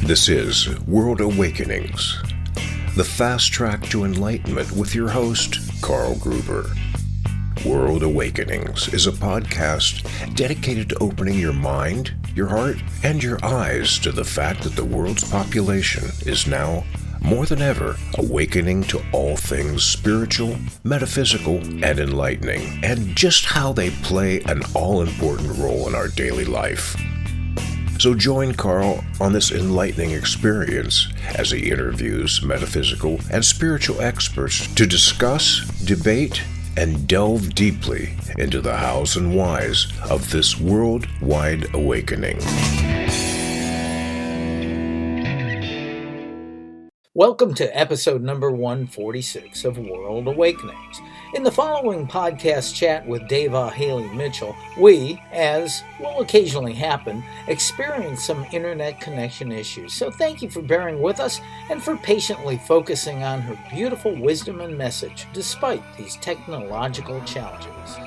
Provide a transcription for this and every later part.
This is World Awakenings, the fast track to enlightenment with your host, Carl Gruber. World Awakenings is a podcast dedicated to opening your mind, your heart, and your eyes to the fact that the world's population is now, more than ever, awakening to all things spiritual, metaphysical, and enlightening, and just how they play an all-important role in our daily life. So join Carl on this enlightening experience as he interviews metaphysical and spiritual experts to discuss, debate, and delve deeply into the hows and whys of this worldwide awakening. Welcome to episode number 146 of World Awakenings. In the following podcast chat with Devaa Haley Mitchell, we, as will occasionally happen, experience some internet connection issues. So thank you for bearing with us and for patiently focusing on her beautiful wisdom and message despite these technological challenges.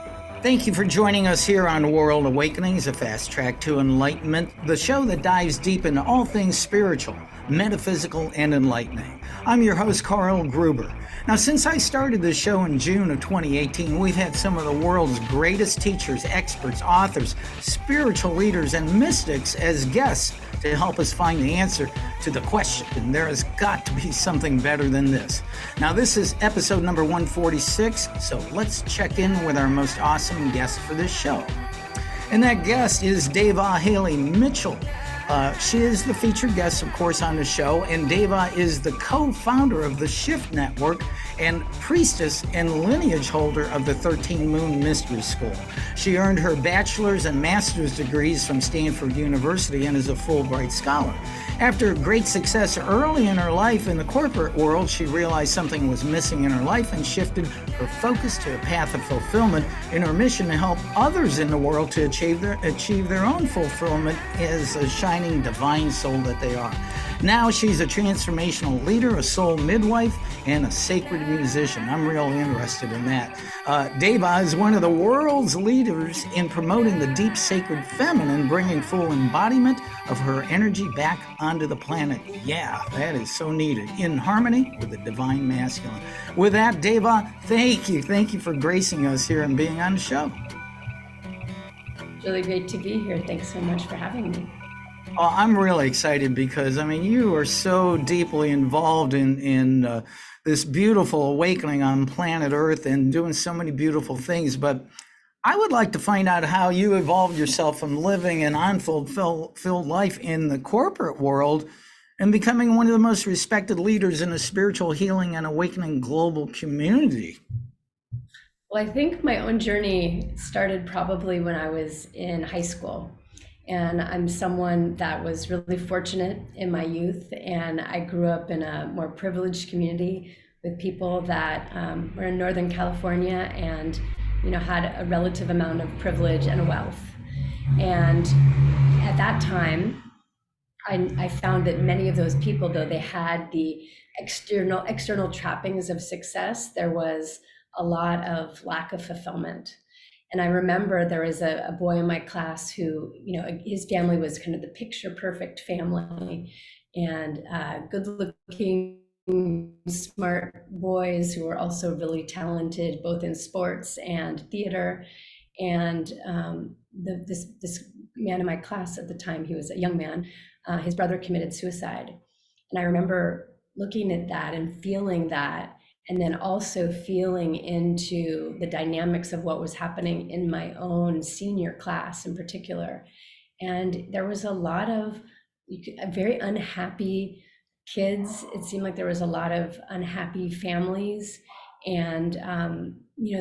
Thank you for joining us here on World Awakenings, a fast track to enlightenment, the show that dives deep into all things spiritual, metaphysical, and enlightening. I'm your host, Carl Gruber. Now, since I started this show in June of 2018, we've had some of the world's greatest teachers, experts, authors, spiritual leaders, and mystics as guests to help us find the answer to the question. There has got to be something better than this. Now, this is episode number 146, so let's check in with our most awesome guest for this show. And that guest is Devaa Haley Mitchell. She is the featured guest, of course, on the show, and Devaa is the co-founder of the Shift Network and priestess and lineage holder of the 13 Moon Mystery School. She earned her bachelor's and master's degrees from Stanford University and is a Fulbright Scholar. After great success early in her life in the corporate world, she realized something was missing in her life and shifted her focus to a path of fulfillment in her mission to help others in the world to achieve their own fulfillment as a shining divine soul that they are. Now she's a transformational leader, a soul midwife, and a sacred musician. I'm real interested in that. Devaa is one of the world's leaders in promoting the deep sacred feminine, bringing full embodiment of her energy back onto the planet. Yeah, that is so needed, in harmony with the divine masculine. With that, Devaa, thank you for gracing us here and being on the show. Really great to be here. Thanks so much for having me. Oh, I'm really excited because, you are so deeply involved in this beautiful awakening on planet Earth and doing so many beautiful things. But I would like to find out how you evolved yourself from living an unfulfilled life in the corporate world and becoming one of the most respected leaders in a spiritual healing and awakening global community. Well, I think my own journey started probably when I was in high school. And I'm someone that was really fortunate in my youth, and I grew up in a more privileged community with people that were in Northern California and, had a relative amount of privilege and wealth. And at that time, I found that many of those people, though they had the external trappings of success, there was a lot of lack of fulfillment. And I remember there was a boy in my class who, his family was kind of the picture perfect family, and good looking, smart boys who were also really talented, both in sports and theater. And this man in my class at the time, he was a young man, his brother committed suicide. And I remember looking at that and feeling that, and then also feeling into the dynamics of what was happening in my own senior class in particular. And there was a lot of very unhappy kids. It seemed like there was a lot of unhappy families. And,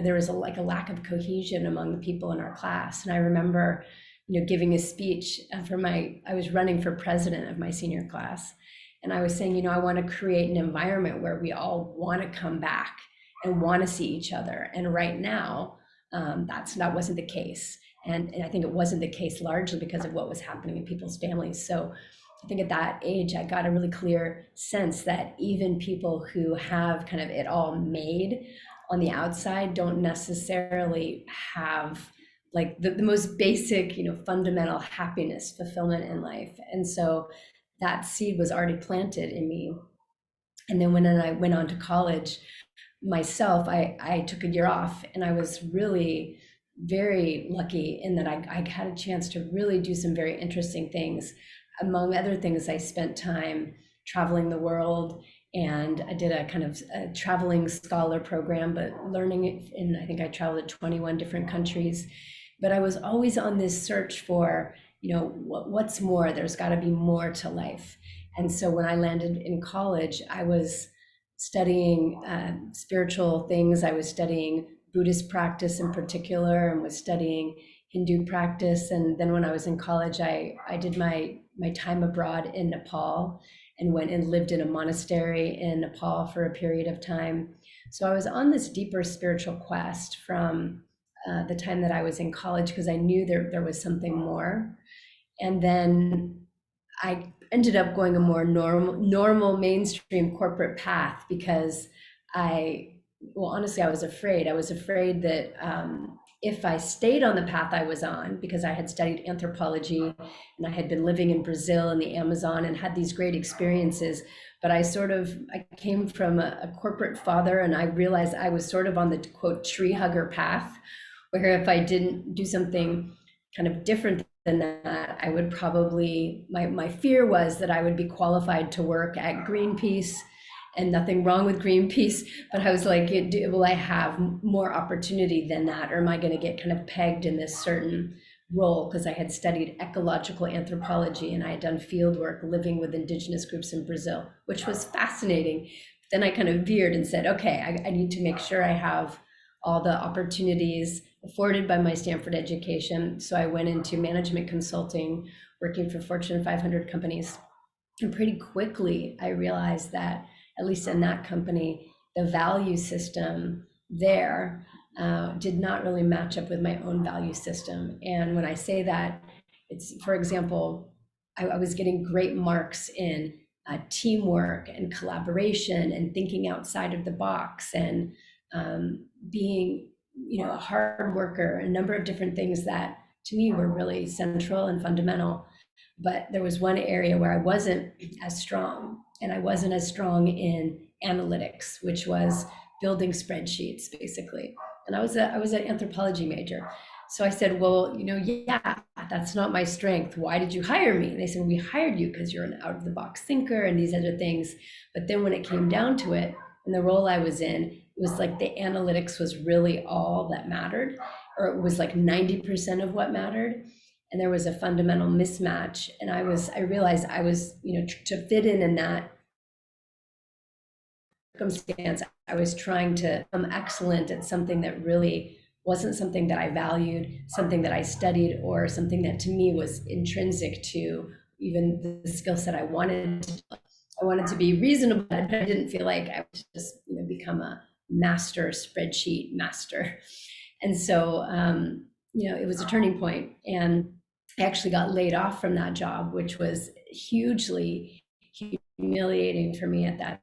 there was a lack of cohesion among the people in our class. And I remember, giving a speech I was running for president of my senior class. And I was saying, I want to create an environment where we all want to come back and want to see each other. And right now, that wasn't the case. And I think it wasn't the case largely because of what was happening in people's families. So I think at that age, I got a really clear sense that even people who have kind of it all made on the outside don't necessarily have like the most basic, fundamental happiness, fulfillment in life. And so that seed was already planted in me. And then when I went on to college myself, I took a year off, and I was really very lucky in that I had a chance to really do some very interesting things. Among other things, I spent time traveling the world, and I did a kind of a traveling scholar program, but learning it in, I think I traveled to 21 different countries. But I was always on this search for, what's more? There's got to be more to life. And so when I landed in college, I was studying spiritual things. I was studying Buddhist practice in particular, and was studying Hindu practice. And then when I was in college, I did my time abroad in Nepal, and went and lived in a monastery in Nepal for a period of time. So I was on this deeper spiritual quest from the time that I was in college, because I knew there was something more. And then I ended up going a more normal mainstream corporate path, because honestly, I was afraid. I was afraid that if I stayed on the path I was on, because I had studied anthropology and I had been living in Brazil and the Amazon and had these great experiences, but I came from a corporate father, and I realized I was sort of on the quote tree hugger path, where if I didn't do something kind of different than that, I would probably, my fear was that I would be qualified to work at Greenpeace. And nothing wrong with Greenpeace, but I was like, will I have more opportunity than that? Or am I going to get kind of pegged in this certain role? Because I had studied ecological anthropology, and I had done field work living with indigenous groups in Brazil, which was fascinating. Then I kind of veered and said, okay, I need to make sure I have all the opportunities afforded by my Stanford education. So I went into management consulting, working for Fortune 500 companies. And pretty quickly, I realized that, at least in that company, the value system there did not really match up with my own value system. And when I say that, it's, for example, I was getting great marks in teamwork and collaboration and thinking outside of the box, and being, a hard worker, a number of different things that to me were really central and fundamental. But there was one area where I wasn't as strong, and I wasn't as strong in analytics, which was building spreadsheets, basically. And I was an anthropology major. So I said, well, yeah, that's not my strength. Why did you hire me? And they said, we hired you because you're an out of the box thinker and these other things. But then when it came down to it, and the role I was in, it was like the analytics was really all that mattered, or it was like 90% of what mattered. And there was a fundamental mismatch. And I realized I was, to fit in that circumstance, I was trying to become excellent at something that really wasn't something that I valued, something that I studied, or something that to me was intrinsic to even the skill set I wanted. I wanted to be reasonable, but I didn't feel like I would just, become a master spreadsheet master. And so, it was a turning point. And I actually got laid off from that job, which was hugely humiliating for me at that.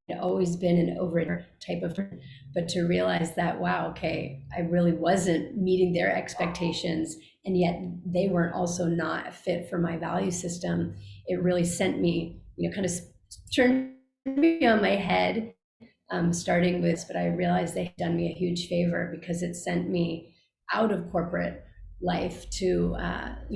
I'd always been an over type of person, but to realize that, wow, okay, I really wasn't meeting their expectations, and yet they weren't also not a fit for my value system. It really sent me, kind of turned me on my head, starting with, but I realized they had done me a huge favor, because it sent me out of corporate life to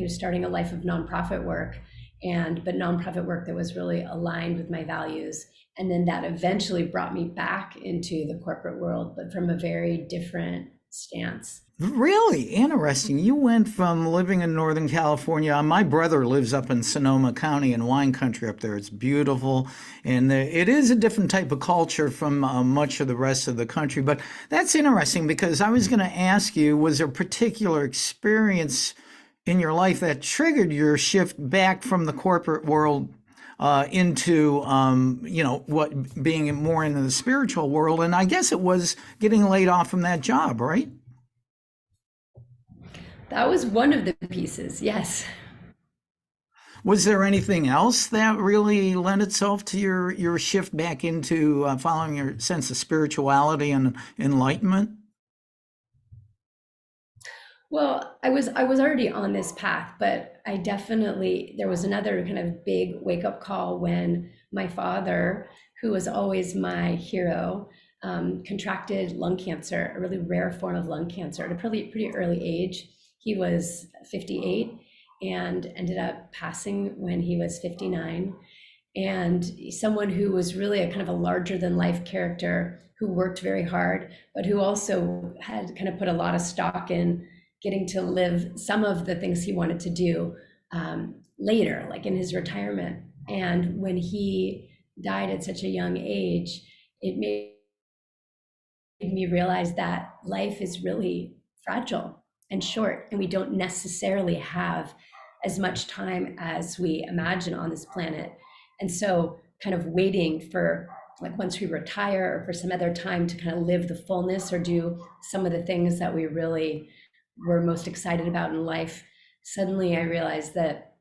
starting a life of nonprofit work, but nonprofit work that was really aligned with my values. And then that eventually brought me back into the corporate world, but from a very different stance. Really interesting. You went from living in Northern California. My brother lives up in Sonoma County in wine country up there. It's beautiful. And it is a different type of culture from much of the rest of the country. But that's interesting, because I was going to ask you, was there a particular experience in your life that triggered your shift back from the corporate world into, what being more into the spiritual world? And I guess it was getting laid off from that job, right? That was one of the pieces, yes. Was there anything else that really lent itself to your shift back into following your sense of spirituality and enlightenment? Well, I was already on this path, but there was another kind of big wake up call when my father, who was always my hero, contracted lung cancer, a really rare form of lung cancer at a pretty early age. He was 58 and ended up passing when he was 59. And someone who was really a kind of a larger than life character who worked very hard, but who also had kind of put a lot of stock in getting to live some of the things he wanted to do later, like in his retirement. And when he died at such a young age, it made me realize that life is really fragile and short, and we don't necessarily have as much time as we imagine on this planet. And so kind of waiting for, like, once we retire or for some other time to kind of live the fullness or do some of the things that we really were most excited about in life, suddenly I realized that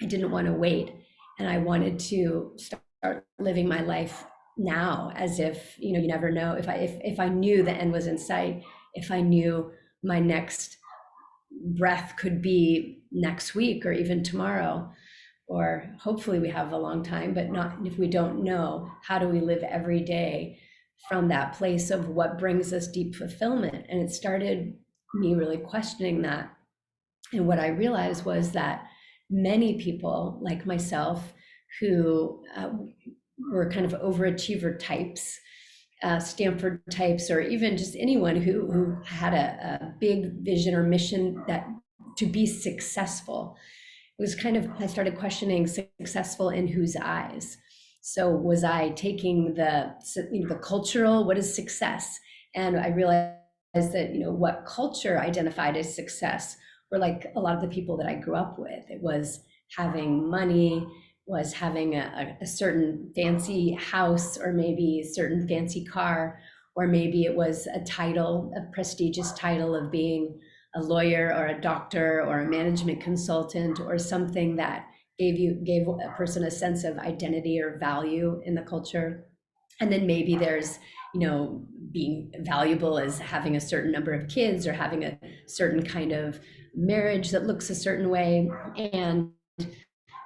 I didn't want to wait, and I wanted to start living my life now, as if, you never know, if I knew the end was in sight, if I knew my next breath could be next week or even tomorrow, or hopefully we have a long time, but not if we don't know. How do we live every day from that place of what brings us deep fulfillment? And it started me really questioning that. And what I realized was that many people like myself who were kind of overachiever types, Stanford types, or even just anyone who had a big vision or mission that to be successful, it was kind of, I started questioning successful in whose eyes. So was I taking the cultural, what is success? And I realized that, what culture identified as success were like a lot of the people that I grew up with. It was having money, was having a certain fancy house, or maybe a certain fancy car, or maybe it was a title, a prestigious title of being a lawyer or a doctor or a management consultant, or something that gave a person a sense of identity or value in the culture. And then maybe there's, being valuable as having a certain number of kids or having a certain kind of marriage that looks a certain way. And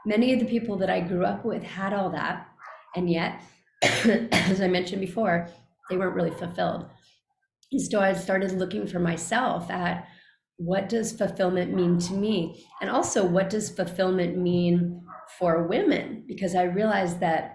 many of the people that I grew up with had all that, and yet, as I mentioned before, they weren't really fulfilled. And so I started looking for myself at, what does fulfillment mean to me? And also, what does fulfillment mean for women? Because I realized that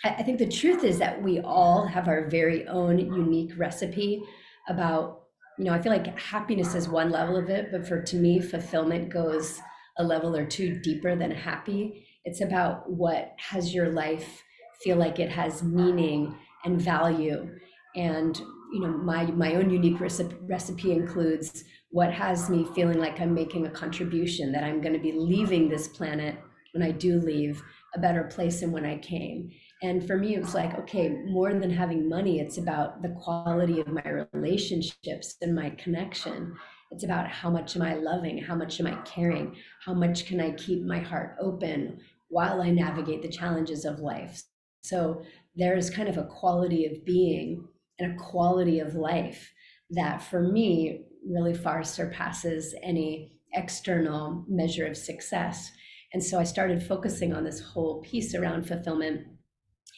I think the truth is that we all have our very own unique recipe about, I feel like happiness is one level of it, but to me, fulfillment goes a level or two deeper than happy. It's about what has your life feel like it has meaning and value. And, my own unique recipe includes what has me feeling like I'm making a contribution, that I'm going to be leaving this planet, when I do leave, a better place than when I came. And for me, it was like, okay, more than having money, it's about the quality of my relationships and my connection. It's about how much am I loving? How much am I caring? How much can I keep my heart open while I navigate the challenges of life? So there's kind of a quality of being and a quality of life that for me really far surpasses any external measure of success. And so I started focusing on this whole piece around fulfillment.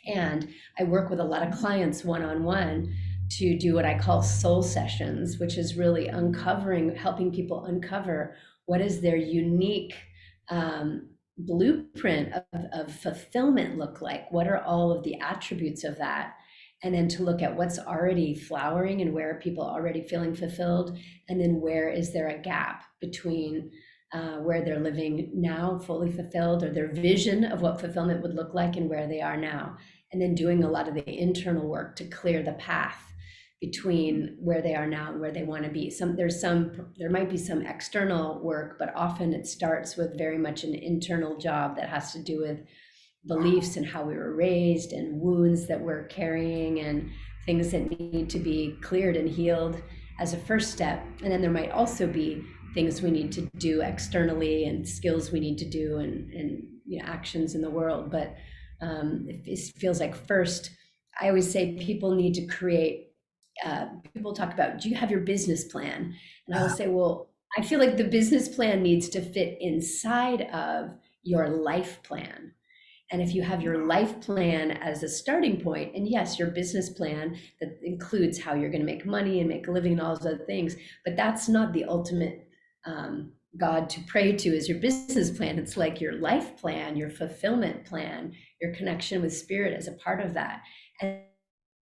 And I work with a lot of clients one-on-one to do what I call soul sessions, which is really helping people uncover what is their unique blueprint of fulfillment look like? What are all of the attributes of that? And then to look at what's already flowering and where are people already feeling fulfilled, and then where is there a gap between where they're living now fully fulfilled, or their vision of what fulfillment would look like, and where they are now. And then doing a lot of the internal work to clear the path between where they are now and where they want to be. There might be some external work, but often it starts with very much an internal job that has to do with beliefs and how we were raised, and wounds that we're carrying, and things that need to be cleared and healed as a first step. And then there might also be things we need to do externally, and skills we need to do, and actions in the world. But it feels like first, I always say people need to create people talk about, do you have your business plan? And I will say, well, I feel like the business plan needs to fit inside of your life plan. And if you have your life plan as a starting point, and yes, your business plan that includes how you're going to make money and make a living and all those other things, but that's not the ultimate God to pray to is your business plan. It's like your life plan, your fulfillment plan, your connection with spirit as a part of that. And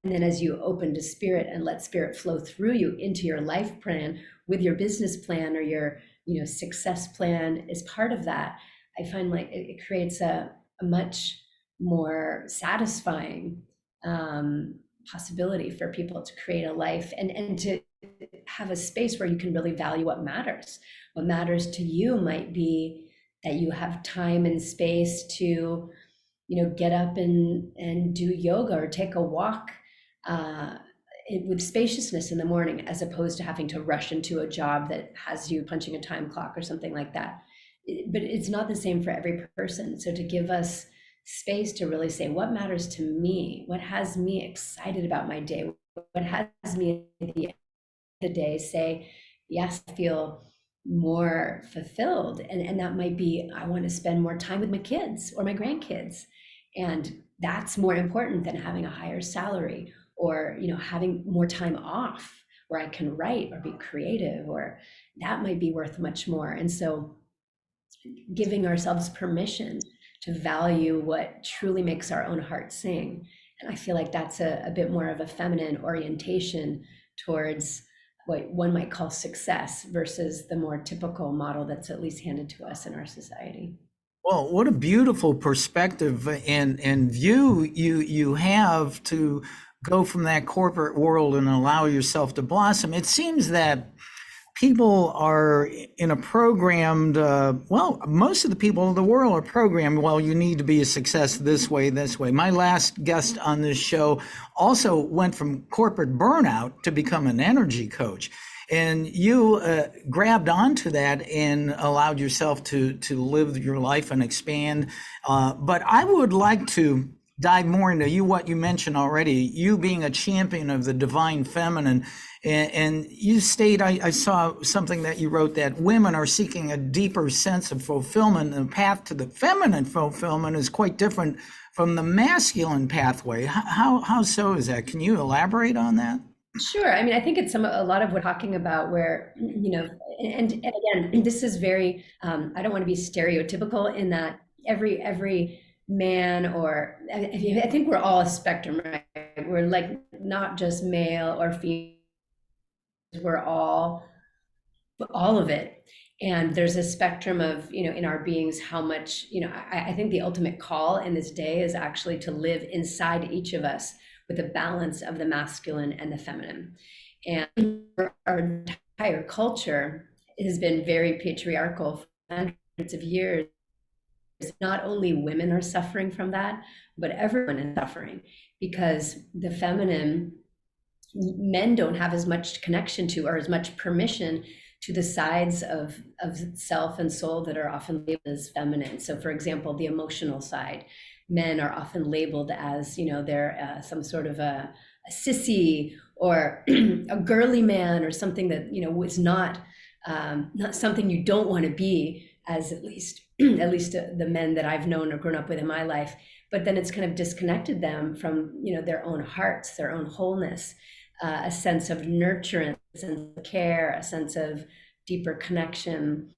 then as you open to spirit and let spirit flow through you into your life plan with your business plan or your success plan as part of that, I find like it creates a much more satisfying possibility for people to create a life and to have a space where you can really value what matters. What matters to you might be that you have time and space to, get up and do yoga or take a walk with spaciousness in the morning, as opposed to having to rush into a job that has you punching a time clock or something like that. But it's not the same for every person. So to give us space to really say, what matters to me? What has me excited about my day? What has me at the end of the day say, yes, I feel more fulfilled. And that might be, I want to spend more time with my kids or my grandkids. And that's more important than having a higher salary or, having more time off where I can write or be creative, or that might be worth much more. And so giving ourselves permission to value what truly makes our own heart sing. And I feel like that's a bit more of a feminine orientation towards what one might call success versus the more typical model that's at least handed to us in our society. Well, what a beautiful perspective and view you have to go from that corporate world and allow yourself to blossom. It seems that people are in a programmed, most of the people in the world are programmed, well, you need to be a success this way, this way. My last guest on this show also went from corporate burnout to become an energy coach. And you grabbed onto that and allowed yourself to live your life and expand. But I would like to dive more into what you mentioned already, you being a champion of the divine feminine. And you state, I saw something that you wrote, that women are seeking a deeper sense of fulfillment. And the path to the feminine fulfillment is quite different from the masculine pathway. How so is that? Can you elaborate on that? Sure. I mean, I think it's a lot of what we're talking about where, and again, this is very, I don't want to be stereotypical in that every man, or I think we're all a spectrum, right? We're like not just male or female, we're all of it. And there's a spectrum of, in our beings, how much, I think the ultimate call in this day is actually to live inside each of us with a balance of the masculine and the feminine. And our entire culture has been very patriarchal for hundreds of years. Not only women are suffering from that, but everyone is suffering, because the feminine, men don't have as much connection to or as much permission to the sides of self and soul that are often labeled as feminine. So for example, the emotional side, men are often labeled as, they're some sort of a sissy or a girly man, or something that, was not something you don't want to be, as at least the men that I've known or grown up with in my life. But then it's kind of disconnected them from, their own hearts, their own wholeness, a sense of nurturance, a sense of care, a sense of deeper connection,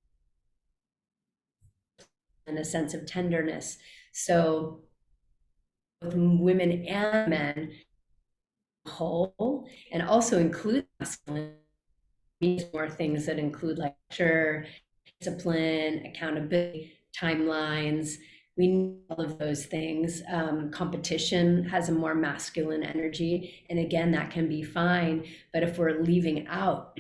and a sense of tenderness. So both women and men whole, and also include masculine, more things that include like discipline, accountability, timelines. We need all of those things. Competition has a more masculine energy, and again, that can be fine. But if we're leaving out,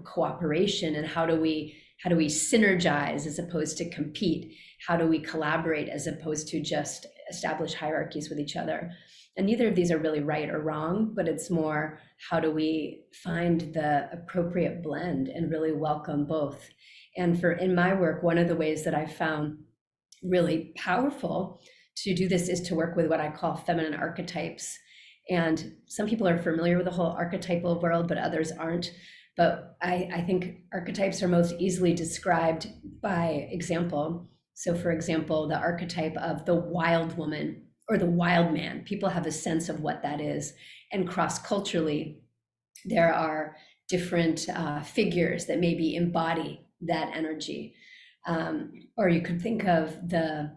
cooperation, and how do we synergize as opposed to compete? How do we collaborate as opposed to just establish hierarchies with each other? And neither of these are really right or wrong, but it's more, how do we find the appropriate blend and really welcome both? And in my work, one of the ways that I found really powerful to do this is to work with what I call feminine archetypes. And some people are familiar with the whole archetypal world, but others aren't. But I think archetypes are most easily described by example. So for example, the archetype of the wild woman or the wild man, people have a sense of what that is. And cross-culturally, there are different figures that maybe embody that energy. Or you could think of the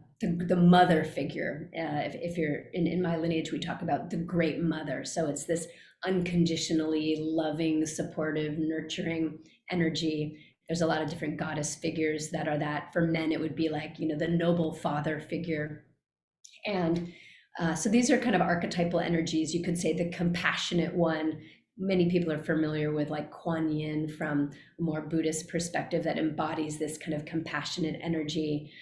mother figure. If you're in my lineage, we talk about the great mother. So it's this unconditionally loving, supportive, nurturing energy. There's a lot of different goddess figures that are that. For men, it would be like, the noble father figure. And so these are kind of archetypal energies. You could say the compassionate one. Many people are familiar with like Kuan Yin from a more Buddhist perspective that embodies this kind of compassionate energy.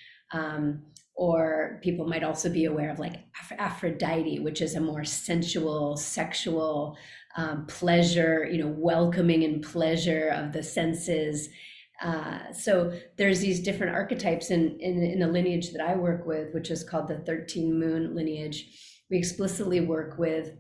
Or people might also be aware of like Aphrodite, which is a more sensual, sexual pleasure, welcoming and pleasure of the senses. So there's these different archetypes in the lineage that I work with, which is called the 13 moon lineage. We explicitly work with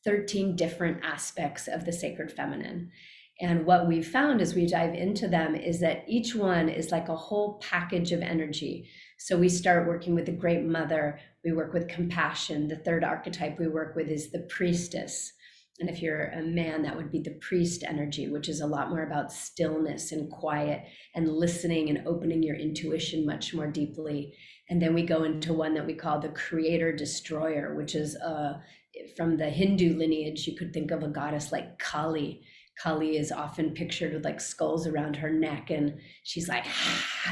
13 different aspects of the sacred feminine. And what we've found as we dive into them is that each one is like a whole package of energy. So we start working with the great mother, we work with compassion. The third archetype we work with is the priestess. And if you're a man, that would be the priest energy, which is a lot more about stillness and quiet and listening and opening your intuition much more deeply. And then we go into one that we call the creator destroyer, which is from the Hindu lineage. You could think of a goddess like Kali. Kali is often pictured with like skulls around her neck, and she's like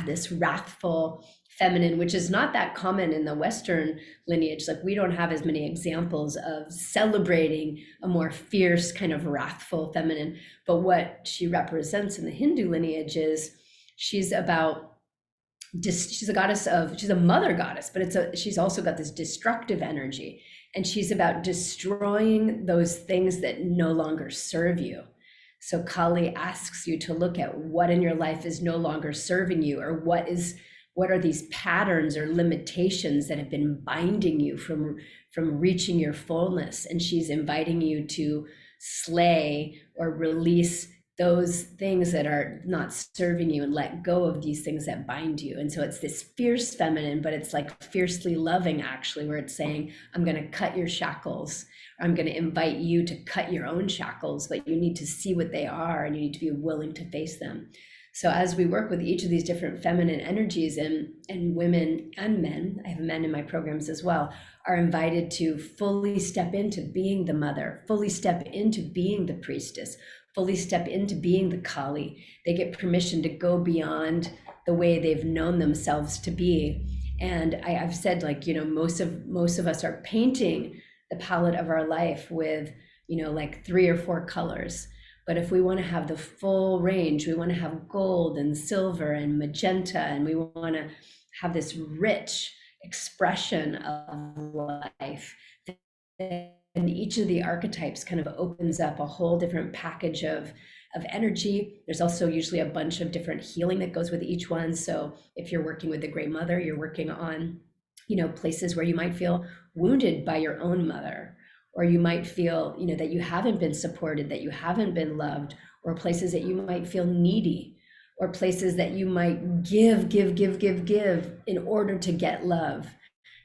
this wrathful feminine, which is not that common in the Western lineage. Like we don't have as many examples of celebrating a more fierce kind of wrathful feminine. But what she represents in the Hindu lineage is she's a goddess she's a mother goddess, but she's also got this destructive energy, and she's about destroying those things that no longer serve you. So Kali asks you to look at what in your life is no longer serving you, or what are these patterns or limitations that have been binding you from reaching your fullness. And she's inviting you to slay or release those things that are not serving you and let go of these things that bind you. And so it's this fierce feminine, but it's like fiercely loving actually, where it's saying, I'm going to cut your shackles. I'm going to invite you to cut your own shackles, but you need to see what they are and you need to be willing to face them. So as we work with each of these different feminine energies, and women and men, I have men in my programs as well, are invited to fully step into being the mother, fully step into being the priestess, fully step into being the Kali. They get permission to go beyond the way they've known themselves to be. And I've said, like, most of us are painting the palette of our life with, like 3 or 4 colors. But if we want to have the full range, we want to have gold and silver and magenta, and we want to have this rich expression of life, and each of the archetypes kind of opens up a whole different package of energy. There's also usually a bunch of different healing that goes with each one. So if you're working with the Great Mother, you're working on, places where you might feel wounded by your own mother, or you might feel, that you haven't been supported, that you haven't been loved, or places that you might feel needy, or places that you might give in order to get love.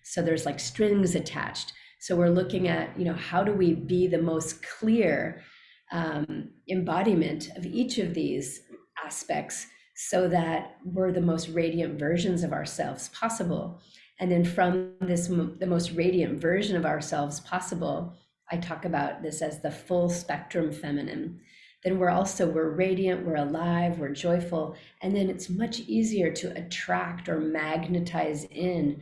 So there's like strings attached. So we're looking at, how do we be the most clear embodiment of each of these aspects so that we're the most radiant versions of ourselves possible. And then from the most radiant version of ourselves possible, I talk about this as the full spectrum feminine. Then we're radiant, we're alive, we're joyful. And then it's much easier to attract or magnetize in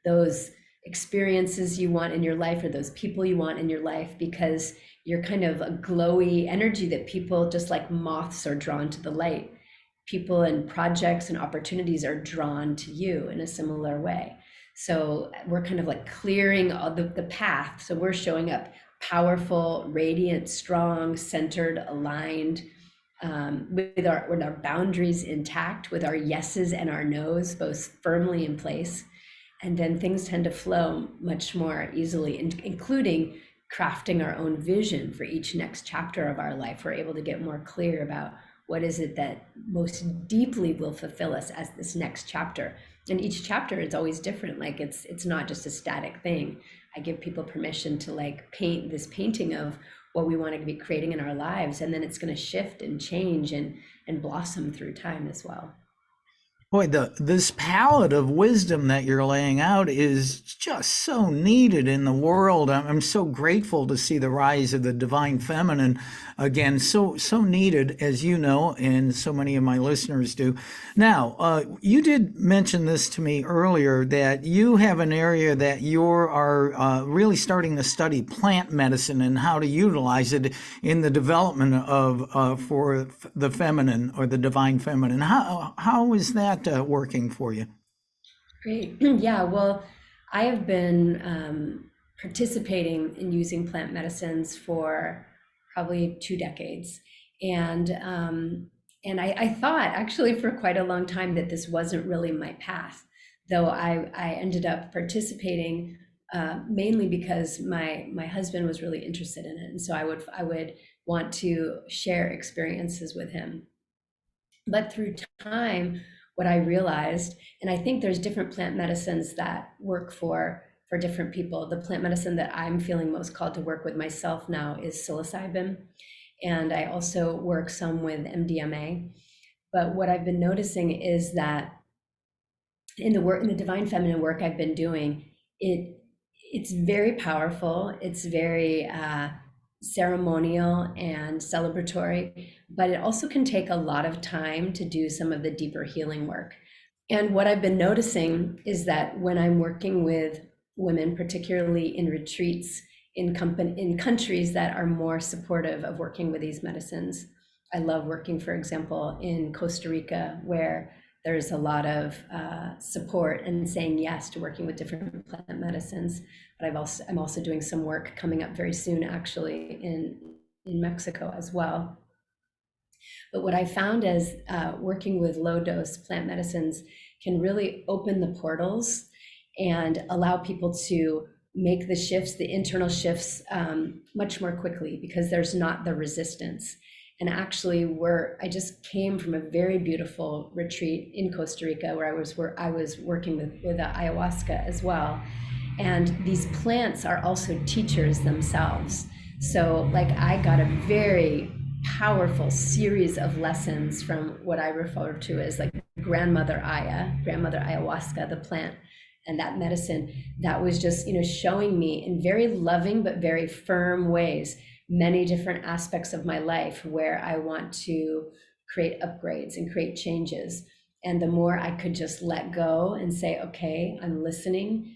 those experiences you want in your life, or those people you want in your life, because you're kind of a glowy energy that people, just like moths, are drawn to the light. People and projects and opportunities are drawn to you in a similar way. So we're kind of like clearing all the path. So we're showing up powerful, radiant, strong, centered, aligned, with our boundaries intact, with our yeses and our nos both firmly in place. And then things tend to flow much more easily, including crafting our own vision for each next chapter of our life, we're able to get more clear about what is it that most deeply will fulfill us as this next chapter. And each chapter is always different. Like it's not just a static thing. I give people permission to like paint this painting of what we want to be creating in our lives, and then it's going to shift and change and blossom through time as well. Boy, this palette of wisdom that you're laying out is just so needed in the world. I'm so grateful to see the rise of the divine feminine again. So needed, as you know, and so many of my listeners do. Now, you did mention this to me earlier that you have an area that you are really starting to study plant medicine and how to utilize it in the development of for the feminine or the divine feminine. How is that working for you? Great. Yeah, well, I have been participating in using plant medicines for probably 2 decades. And I thought actually for quite a long time that this wasn't really my path, though I ended up participating mainly because my husband was really interested in it. And so I would want to share experiences with him. But through time, what I realized, and I think there's different plant medicines that work for different people. The plant medicine that I'm feeling most called to work with myself now is psilocybin. And I also work some with MDMA. But what I've been noticing is that in the divine feminine work I've been doing, it's very powerful. It's very ceremonial and celebratory, but it also can take a lot of time to do some of the deeper healing work. And what I've been noticing is that when I'm working with women, particularly in retreats in countries that are more supportive of working with these medicines, I love working, for example, in Costa Rica, where there's a lot of support and saying yes to working with different plant medicines. But I'm also doing some work coming up very soon, actually, in Mexico as well. But what I found is working with low dose plant medicines can really open the portals and allow people to make the shifts, the internal shifts, much more quickly, because there's not the resistance. And actually, I just came from a very beautiful retreat in Costa Rica where I was working with ayahuasca as well. And these plants are also teachers themselves. So like I got a very powerful series of lessons from what I refer to as like grandmother ayahuasca, the plant and that medicine that was just, showing me in very loving but very firm ways many different aspects of my life where I want to create upgrades and create changes. And the more I could just let go and say, okay, I'm listening,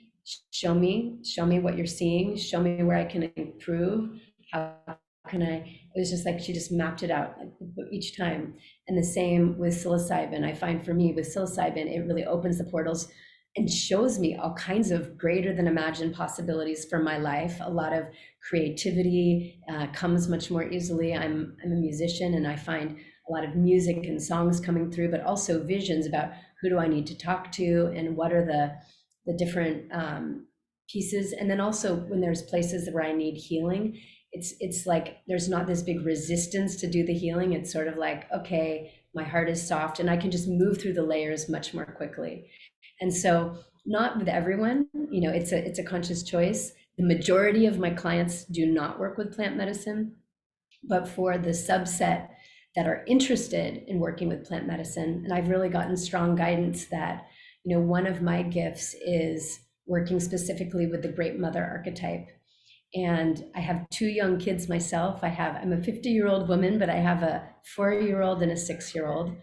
show me what you're seeing, show me where I can improve, how can I, it was just like she just mapped it out each time. And the same with psilocybin. I find for me with psilocybin, it really opens the portals and shows me all kinds of greater than imagined possibilities for my life. A lot of creativity comes much more easily. I'm a musician, and I find a lot of music and songs coming through, but also visions about who do I need to talk to and what are the different pieces. And then also when there's places where I need healing, it's like there's not this big resistance to do the healing. It's sort of like, okay, my heart is soft and I can just move through the layers much more quickly. And so not with everyone, it's a conscious choice. The majority of my clients do not work with plant medicine, but for the subset that are interested in working with plant medicine, and I've really gotten strong guidance that, one of my gifts is working specifically with the Great Mother archetype. And I have 2 young kids myself. I'm a 50-year-old woman, but I have a 4-year-old and a 6-year-old.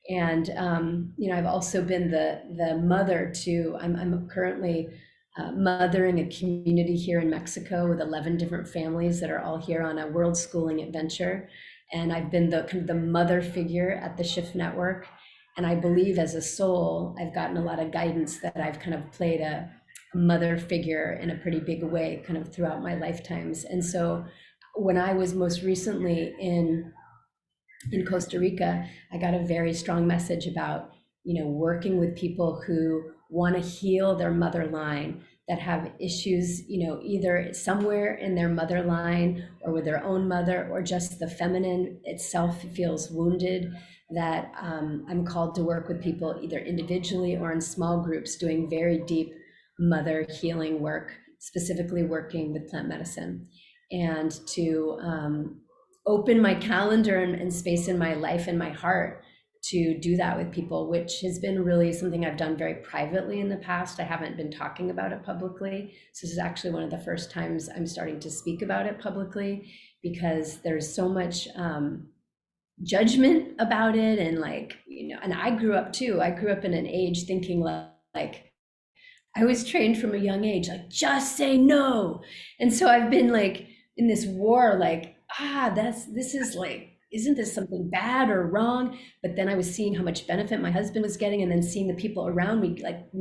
And I've also been the mother to. I'm currently mothering a community here in Mexico with 11 different families that are all here on a world schooling adventure. And I've been the mother figure at the Shift Network. And I believe as a soul, I've gotten a lot of guidance that I've kind of played a mother figure in a pretty big way kind of throughout my lifetimes. And so when I was most recently in Costa Rica, I got a very strong message about, working with people who want to heal their mother line, that have issues, either somewhere in their mother line or with their own mother, or just the feminine itself feels wounded, that I'm called to work with people either individually or in small groups doing very deep mother healing work, specifically working with plant medicine, and to open my calendar and space in my life and my heart to do that with people, which has been really something I've done very privately in the past. I haven't been talking about it publicly. So this is actually one of the first times I'm starting to speak about it publicly, because there's so much judgment about it. And and I grew up in an age thinking like I was trained from a young age, like, just say no. And so I've been like in this war, like, this is like, isn't this something bad or wrong? But then I was seeing how much benefit my husband was getting, and then seeing the people around me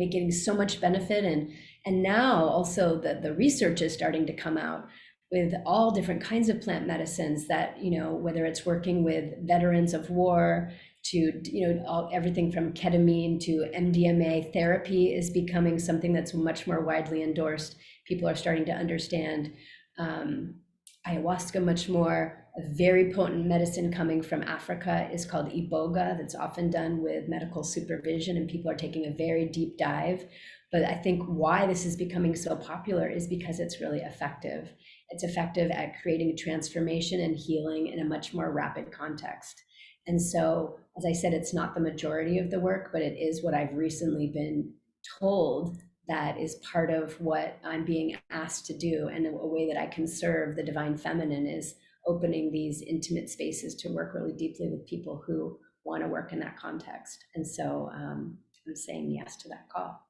getting so much benefit. And now also the research is starting to come out with all different kinds of plant medicines that, whether it's working with veterans of war to, everything from ketamine to MDMA therapy is becoming something that's much more widely endorsed. People are starting to understand ayahuasca much more. A very potent medicine coming from Africa is called iboga, that's often done with medical supervision, and people are taking a very deep dive. But I think why this is becoming so popular is because it's really effective. It's effective at creating transformation and healing in a much more rapid context. And so, as I said, it's not the majority of the work, but it is what I've recently been told that is part of what I'm being asked to do. And a way that I can serve the divine feminine is opening these intimate spaces to work really deeply with people who want to work in that context. And so I'm saying yes to that call.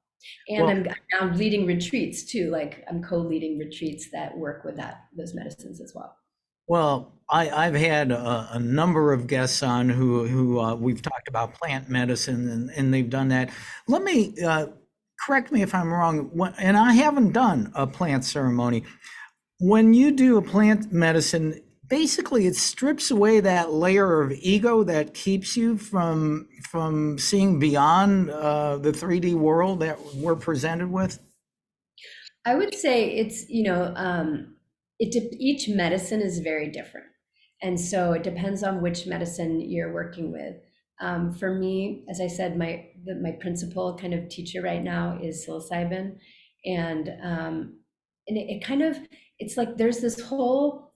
And I'm now leading retreats too. Like, I'm co-leading retreats that work with those medicines as well. Well, I've had a number of guests on who we've talked about plant medicine, and they've done that. Let me correct me if I'm wrong, and I haven't done a plant ceremony. When you do a plant medicine, basically it strips away that layer of ego that keeps you from seeing beyond the 3D world that we're presented with. I would say it's, each medicine is very different. And so it depends on which medicine you're working with. For me, as I said, my principal kind of teacher right now is psilocybin. And it kind of, it's like there's this whole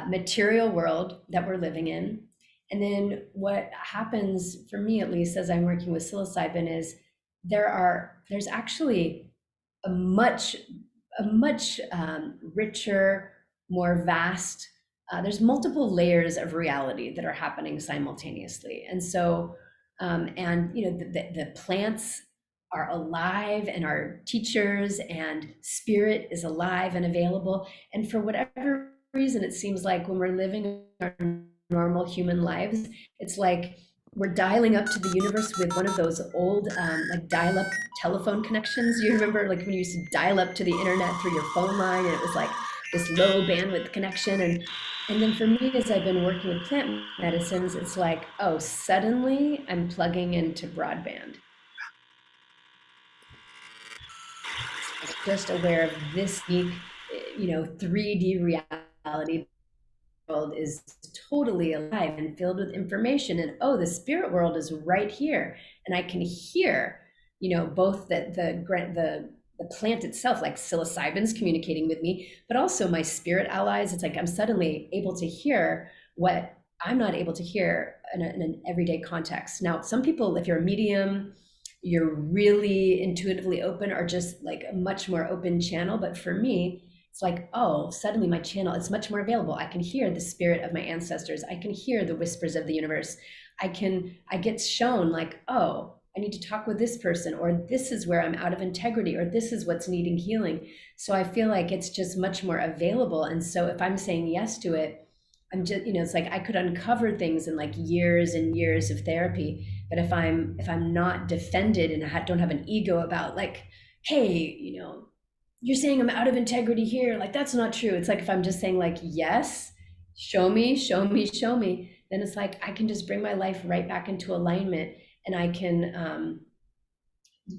material world that we're living in. And then what happens, for me at least, as I'm working with psilocybin, is there's actually a much richer, more vast, there's multiple layers of reality that are happening simultaneously. And so, the plants are alive and are teachers, and spirit is alive and available. And for whatever reason, it seems like when we're living our normal human lives, it's like we're dialing up to the universe with one of those old dial-up telephone connections. You remember like when you used to dial up to the internet through your phone line, and it was like this low bandwidth connection. And then for me, as I've been working with plant medicines, it's like, oh, suddenly I'm plugging into broadband. Just aware of this unique, 3D reality world is totally alive and filled with information. And oh, the spirit world is right here, and I can hear, both the plant itself, like psilocybin's communicating with me, but also my spirit allies. It's like I'm suddenly able to hear what I'm not able to hear in an everyday context. Now, some people, if you're a medium, you're really intuitively open, or just like a much more open channel. But for me, it's like, oh, suddenly my channel is much more available. I can hear the spirit of my ancestors. I can hear the whispers of the universe. I get shown like, oh, I need to talk with this person, or this is where I'm out of integrity, or this is what's needing healing. So I feel like it's just much more available. And so if I'm saying yes to it, I'm just, it's like I could uncover things in like years and years of therapy. But if I'm not defended and I don't have an ego about like, hey, you're saying I'm out of integrity here, like that's not true. It's like if I'm just saying like, yes, show me, then it's like I can just bring my life right back into alignment. And I can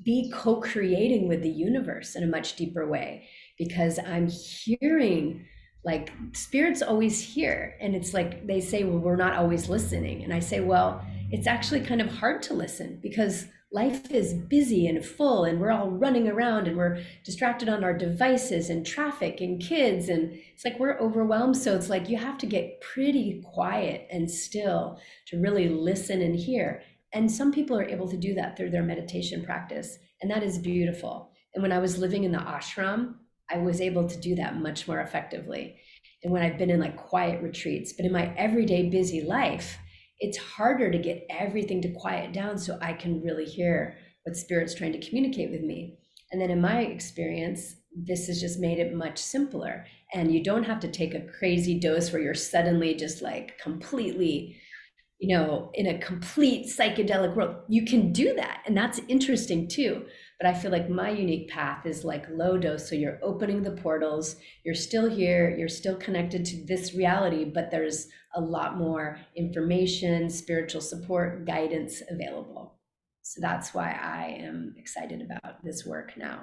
be co-creating with the universe in a much deeper way, because I'm hearing, like, spirit's always here. And it's like they say, well, we're not always listening. And I say, well, it's actually kind of hard to listen because life is busy and full, and we're all running around and we're distracted on our devices and traffic and kids, and it's like we're overwhelmed. So it's like you have to get pretty quiet and still to really listen and hear. And some people are able to do that through their meditation practice, and that is beautiful. And when I was living in the ashram, I was able to do that much more effectively. And when I've been in like quiet retreats, but in my everyday busy life, it's harder to get everything to quiet down so I can really hear what spirit's trying to communicate with me. And then in my experience, this has just made it much simpler. And you don't have to take a crazy dose where you're suddenly just like completely, in a complete psychedelic world. You can do that. And that's interesting too. But I feel like my unique path is like low dose. So you're opening the portals, you're still here, you're still connected to this reality, but there's a lot more information, spiritual support, guidance available. So that's why I am excited about this work now.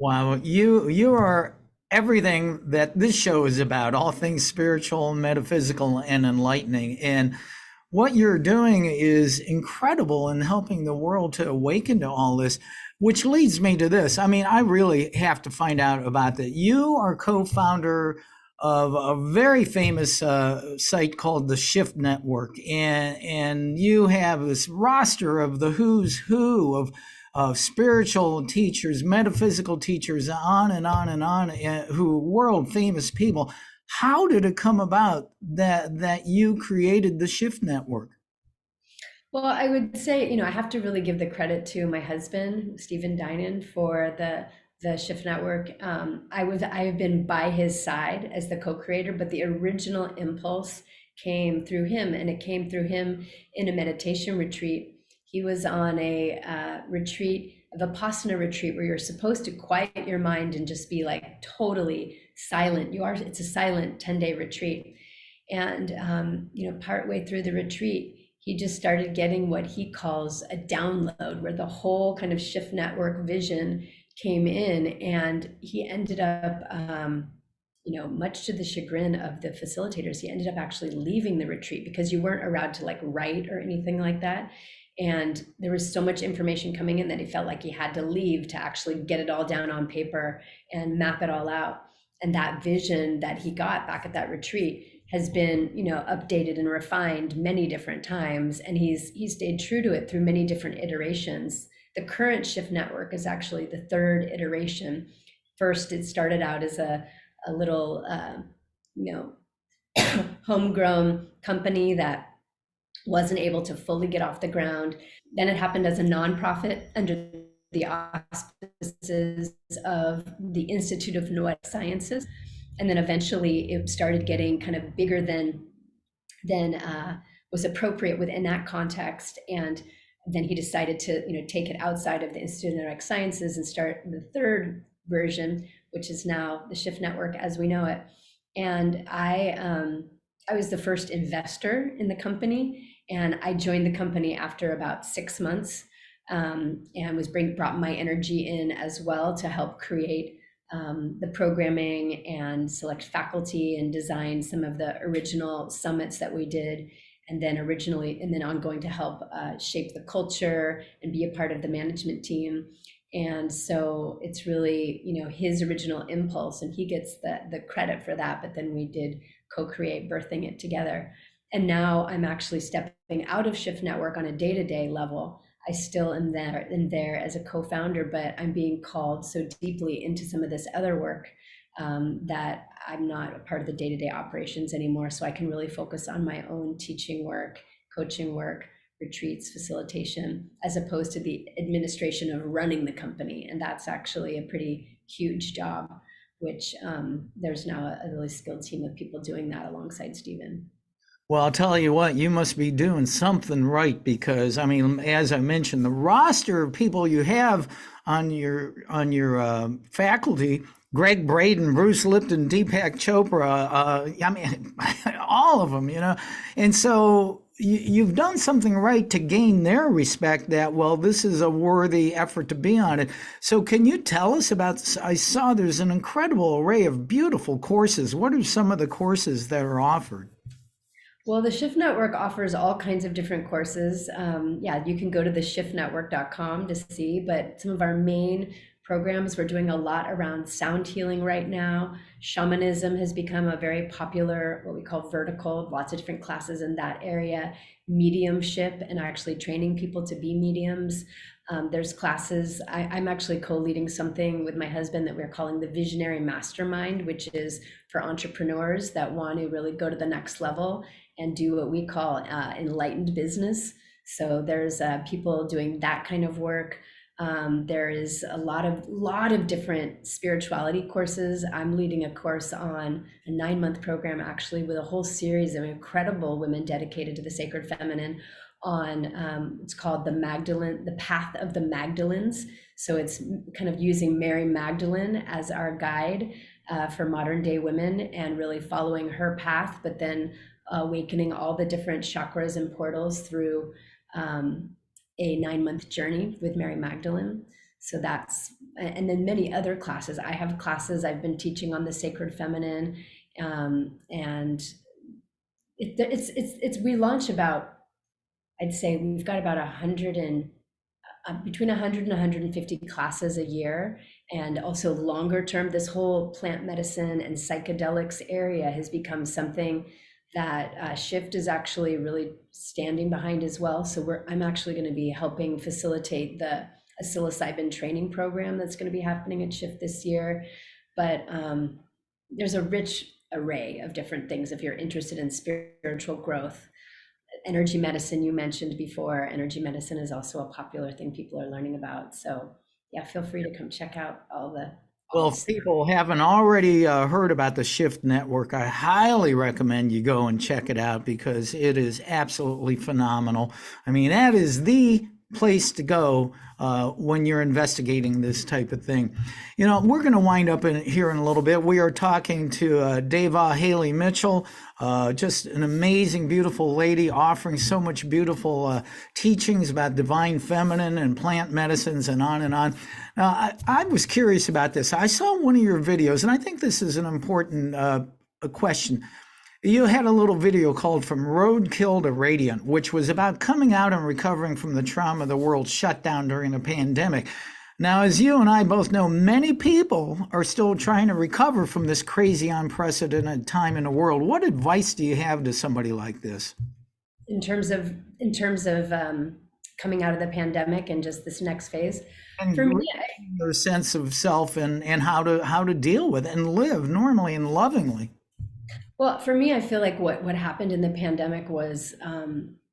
Wow, you are everything that this show is about, all things spiritual, metaphysical, and enlightening. And what you're doing is incredible in helping the world to awaken to all this, which leads me to this. I mean, I really have to find out about that. You are co-founder of a very famous site called the Shift Network, and you have this roster of the who's who of spiritual teachers, metaphysical teachers, on and on and on, who are world famous people. How did it come about that you created the Shift Network? Well, I would say, I have to really give the credit to my husband, Stephen Dinan, for the Shift Network. I have been by his side as the co-creator, but the original impulse came through him, and it came through him in a meditation retreat. He was on a retreat, a Vipassana retreat, where you're supposed to quiet your mind and just be like totally silent. It's a silent 10-day retreat. And, partway through the retreat, he just started getting what he calls a download, where the whole kind of Shift Network vision came in, and he ended up, much to the chagrin of the facilitators, he ended up actually leaving the retreat because you weren't allowed to like write or anything like that. And there was so much information coming in that he felt like he had to leave to actually get it all down on paper and map it all out. And that vision that he got back at that retreat has been, updated and refined many different times. And he's stayed true to it through many different iterations. The current Shift Network is actually the third iteration. First, it started out as a little, homegrown company that wasn't able to fully get off the ground. Then it happened as a nonprofit under the auspices of the Institute of Noetic Sciences. And then eventually it started getting kind of bigger than was appropriate within that context. And then he decided to take it outside of the Institute of Noetic Sciences and start the third version, which is now the Shift Network as we know it. And I was the first investor in the company, and I joined the company after about 6 months, and brought my energy in as well to help create the programming and select faculty and design some of the original summits that we did, and then ongoing to help shape the culture and be a part of the management team. And so it's really, his original impulse, and he gets the credit for that, but then we did co-create, birthing it together. And now I'm actually stepping out of Shift Network on a day-to-day level. I still am there as a co-founder, but I'm being called so deeply into some of this other work that I'm not a part of the day-to-day operations anymore. So I can really focus on my own teaching work, coaching work, retreats, facilitation, as opposed to the administration of running the company. And that's actually a pretty huge job, which there's now a really skilled team of people doing that alongside Stephen. Well, I'll tell you what, you must be doing something right, because, as I mentioned, the roster of people you have on your faculty, Greg Braden, Bruce Lipton, Deepak Chopra, all of them, And so you've done something right to gain their respect that, well, this is a worthy effort to be on it. So can you tell us about, I saw there's an incredible array of beautiful courses. What are some of the courses that are offered? Well, the Shift Network offers all kinds of different courses. Yeah, you can go to theshiftnetwork.com to see, but some of our main programs, we're doing a lot around sound healing right now. Shamanism has become a very popular, what we call vertical, lots of different classes in that area. Mediumship and actually training people to be mediums. There's classes, I'm actually co-leading something with my husband that we're calling the Visionary Mastermind, which is for entrepreneurs that want to really go to the next level and do what we call enlightened business. So there's people doing that kind of work. There is a lot of different spirituality courses. I'm leading a course on a 9-month program, actually, with a whole series of incredible women dedicated to the sacred feminine on, it's called the Path of the Magdalens. So it's kind of using Mary Magdalene as our guide for modern day women and really following her path, but then awakening all the different chakras and portals through a 9-month journey with Mary Magdalene. So that's, and then many other classes. I have classes I've been teaching on the sacred feminine, and we launch about, I'd say we've got about between 100 and 150 classes a year. And also longer term, this whole plant medicine and psychedelics area has become something that Shift is actually really standing behind as well. So I'm actually going to be helping facilitate a psilocybin training program that's going to be happening at Shift this year. But there's a rich array of different things if you're interested in spiritual growth. Energy medicine, you mentioned before. Energy medicine is also a popular thing people are learning about. So yeah, feel free to come check out all the. Well, if people haven't already heard about the Shift Network, I highly recommend you go and check it out because it is absolutely phenomenal. I mean, that is the place to go when you're investigating this type of thing. You know, we're going to wind up here in a little bit. We are talking to Devaa Haley Mitchell, just an amazing, beautiful lady offering so much beautiful teachings about divine feminine and plant medicines and on and on. Now, I was curious about this. I saw one of your videos, and I think this is an important question. You had a little video called From Roadkill to Radiant, which was about coming out and recovering from the trauma of the world shut down during the pandemic. Now, as you and I both know, many people are still trying to recover from this crazy, unprecedented time in the world. What advice do you have to somebody like this? In terms of coming out of the pandemic and just this next phase? And for me, your sense of self and how to deal with it and live normally and lovingly. Well, for me, I feel like what happened in the pandemic was,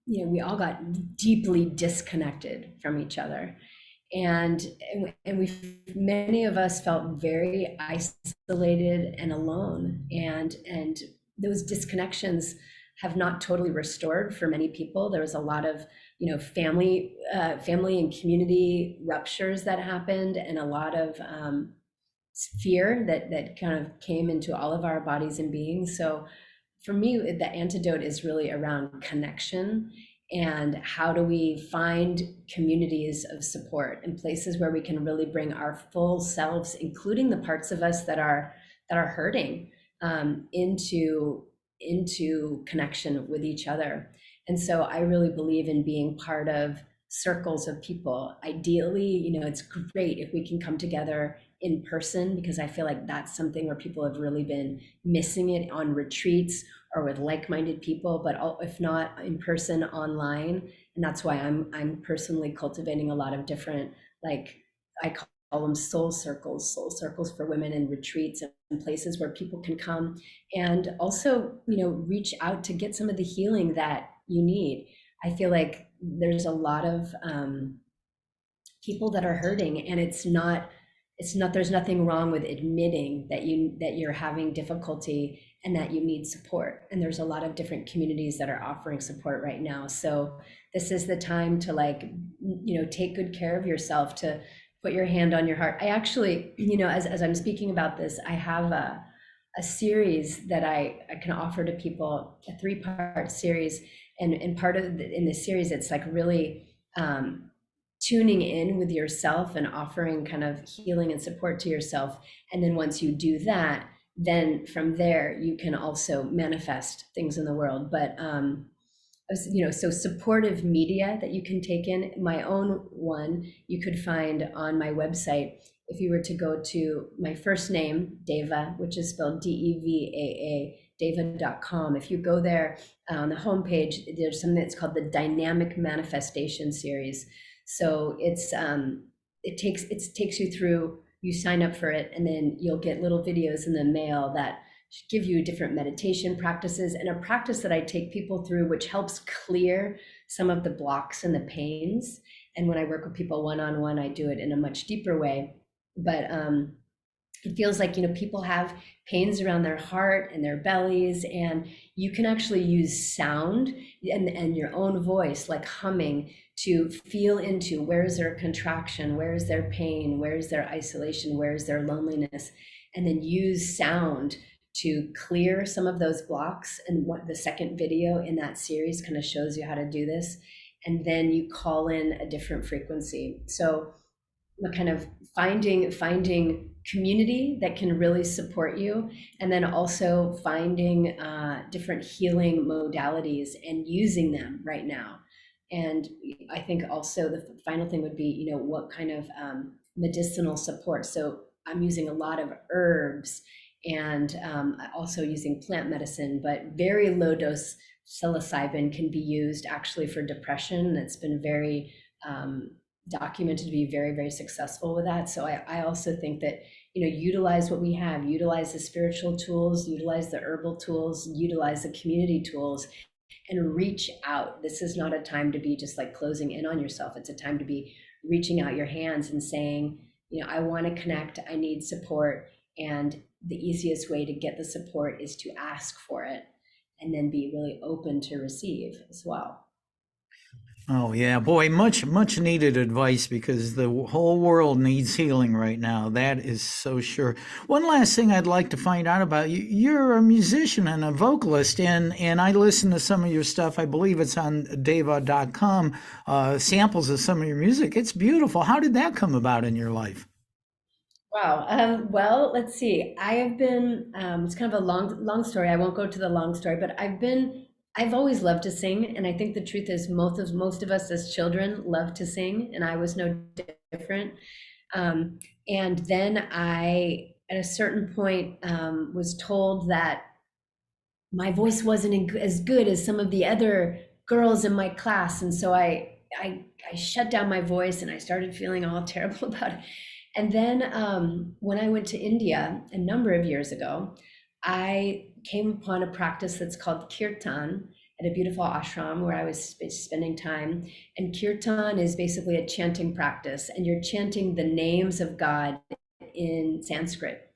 we all got deeply disconnected from each other. And many of us felt very isolated and alone. And those disconnections have not totally restored for many people. There was a lot of, family and community ruptures that happened, and a lot of fear that kind of came into all of our bodies and beings. So for me, the antidote is really around connection and how do we find communities of support and places where we can really bring our full selves, including the parts of us that are hurting, into connection with each other. And so I really believe in being part of circles of people. Ideally, it's great if we can come together in person, because I feel like that's something where people have really been missing it on retreats or with like-minded people, but if not in person, online. And that's why I'm personally cultivating a lot of different, like I call them soul circles for women, and retreats and places where people can come and also, reach out to get some of the healing that you need. I feel like there's a lot of people that are hurting, and it's not, there's nothing wrong with admitting that you're having difficulty and that you need support. And there's a lot of different communities that are offering support right now. So this is the time to take good care of yourself, to put your hand on your heart. I actually, as I'm speaking about this, I have a series that I can offer to people, a 3-part series. And part of in the series, it's like really tuning in with yourself and offering kind of healing and support to yourself. And then once you do that, then from there you can also manifest things in the world. But so supportive media that you can take in. My own one you could find on my website. If you were to go to my first name, Devaa, which is spelled Devaa, Devaa.com. If you go there on the homepage, there's something that's called the Dynamic Manifestation Series. So it takes you through. You sign up for it, and then you'll get little videos in the mail that give you different meditation practices, and a practice that I take people through, which helps clear some of the blocks and the pains. And when I work with people one-on-one, I do it in a much deeper way. But it feels like, people have pains around their heart and their bellies, and you can actually use sound and your own voice, like humming, to feel into where is their contraction, where is their pain, where is their isolation, where is their loneliness, and then use sound to clear some of those blocks. And what the second video in that series kind of shows you how to do this. And then you call in a different frequency. So kind of finding community that can really support you, and then also finding different healing modalities and using them right now. And I think also the final thing would be, what kind of medicinal support. So I'm using a lot of herbs, and also using plant medicine, but very low dose psilocybin can be used actually for depression. It's been very documented to be very, very successful with that. So I also think that, utilize what we have, utilize the spiritual tools, utilize the herbal tools, utilize the community tools, and reach out. This is not a time to be just like closing in on yourself. It's a time to be reaching out your hands and saying, I want to connect, I need support. And the easiest way to get the support is to ask for it, and then be really open to receive as well. Oh yeah, boy, much needed advice, because the whole world needs healing right now. That is so sure. One last thing I'd like to find out about you. You're a musician and a vocalist, and I listen to some of your stuff. I believe it's on Devaa.com, samples of some of your music. It's beautiful. How did that come about in your life? Wow. Well, let's see. I have been, it's kind of a long story. I won't go to the long story, but I've always loved to sing. And I think the truth is most of us as children love to sing, and I was no different. And then I, at a certain point, was told that my voice wasn't as good as some of the other girls in my class. And so I shut down my voice, and I started feeling all terrible about it. And then when I went to India a number of years ago, I came upon a practice that's called kirtan at a beautiful ashram where I was spending time. And kirtan is basically a chanting practice, and you're chanting the names of God in Sanskrit.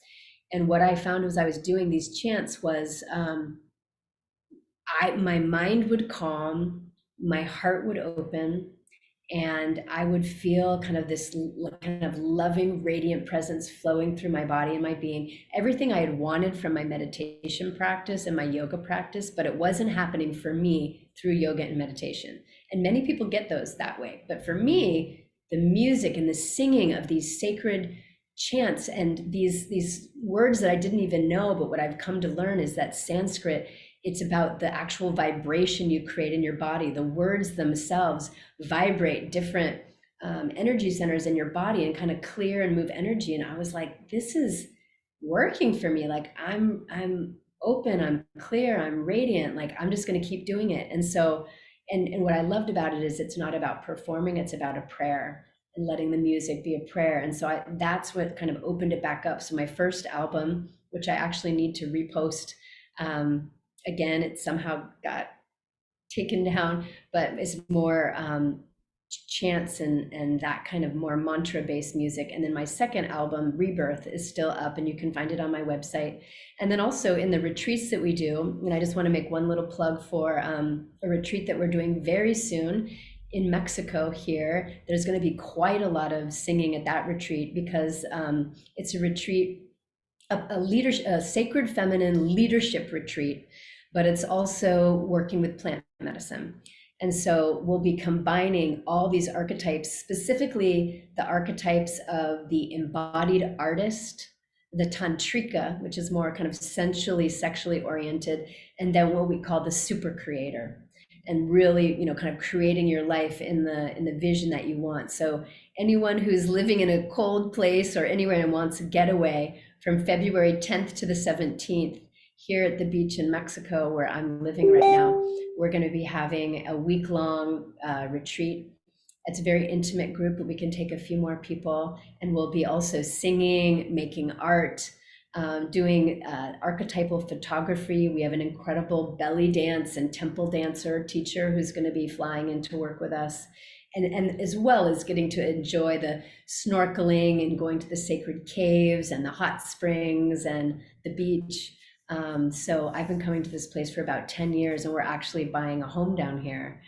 And what I found was I was doing these chants was my mind would calm, my heart would open, and I would feel kind of this kind of loving, radiant presence flowing through my body and my being. Everything I had wanted from my meditation practice and my yoga practice, but it wasn't happening for me through yoga and meditation. And many people get those that way. But for me, the music and the singing of these sacred chants and these words that I didn't even know, but what I've come to learn is that Sanskrit, it's about the actual vibration you create in your body. The words themselves vibrate different energy centers in your body and kind of clear and move energy. And I was like, this is working for me. Like I'm open, I'm clear, I'm radiant. Like I'm just going to keep doing it. And so, and what I loved about it is it's not about performing, it's about a prayer and letting the music be a prayer. And so that's what kind of opened it back up. So my first album, which I actually need to repost, again, it somehow got taken down, but it's more chants and that kind of more mantra-based music. And then my second album, Rebirth, is still up, and you can find it on my website. And then also in the retreats that we do, and I just want to make one little plug for a retreat that we're doing very soon in Mexico here. There's going to be quite a lot of singing at that retreat, because it's a retreat, a sacred feminine leadership retreat. but it's also working with plant medicine. And so we'll be combining all these archetypes, specifically the archetypes of the embodied artist, the tantrika, which is more kind of sensually, sexually oriented, and then what we call the super creator, and really, kind of creating your life in the vision that you want. So anyone who's living in a cold place or anywhere and wants a getaway, from February 10th to the 17th, here at the beach in Mexico, where I'm living right now, we're going to be having a week-long retreat. It's a very intimate group, but we can take a few more people, and we'll be also singing, making art, doing archetypal photography. We have an incredible belly dance and temple dancer teacher who's going to be flying in to work with us. And as well as getting to enjoy the snorkeling and going to the sacred caves and the hot springs and the beach. So I've been coming to this place for about 10 years, and we're actually buying a home down here.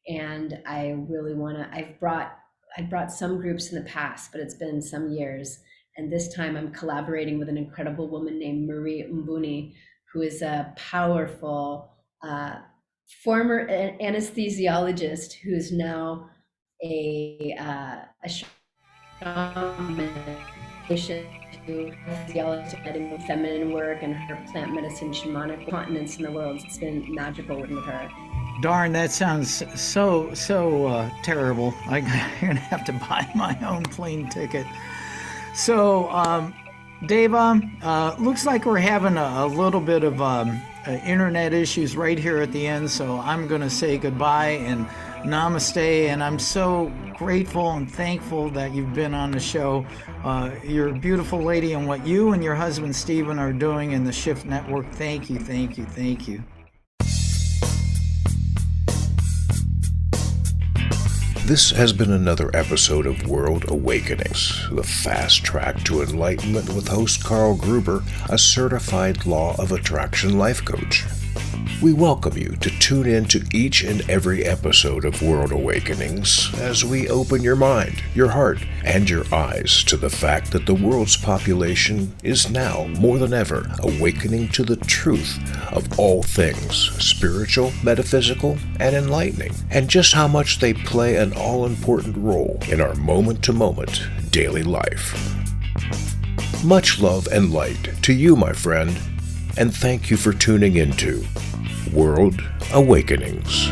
And I really I brought some groups in the past, but it's been some years. And this time I'm collaborating with an incredible woman named Marie Mbuni, who is a powerful former anesthesiologist who's now a shaman to anesthesiology, feminine work, and her plant medicine shamanic continents in the world. It's been magical working with her. Darn, that sounds so terrible. I'm gonna have to buy my own plane ticket. So, Devaa, looks like we're having a little bit of internet issues right here at the end, so I'm going to say goodbye and namaste, and I'm so grateful and thankful that you've been on the show. You're a beautiful lady, and what you and your husband Stephen are doing in the Shift Network, thank you, thank you, thank you. This has been another episode of World Awakenings, the fast track to enlightenment with host Carl Gruber, a certified law of attraction life coach. We welcome you to tune in to each and every episode of World Awakenings as we open your mind, your heart, and your eyes to the fact that the world's population is now, more than ever, awakening to the truth of all things spiritual, metaphysical, and enlightening, and just how much they play an all-important role in our moment-to-moment daily life. Much love and light to you, my friend, and thank you for tuning into World Awakenings.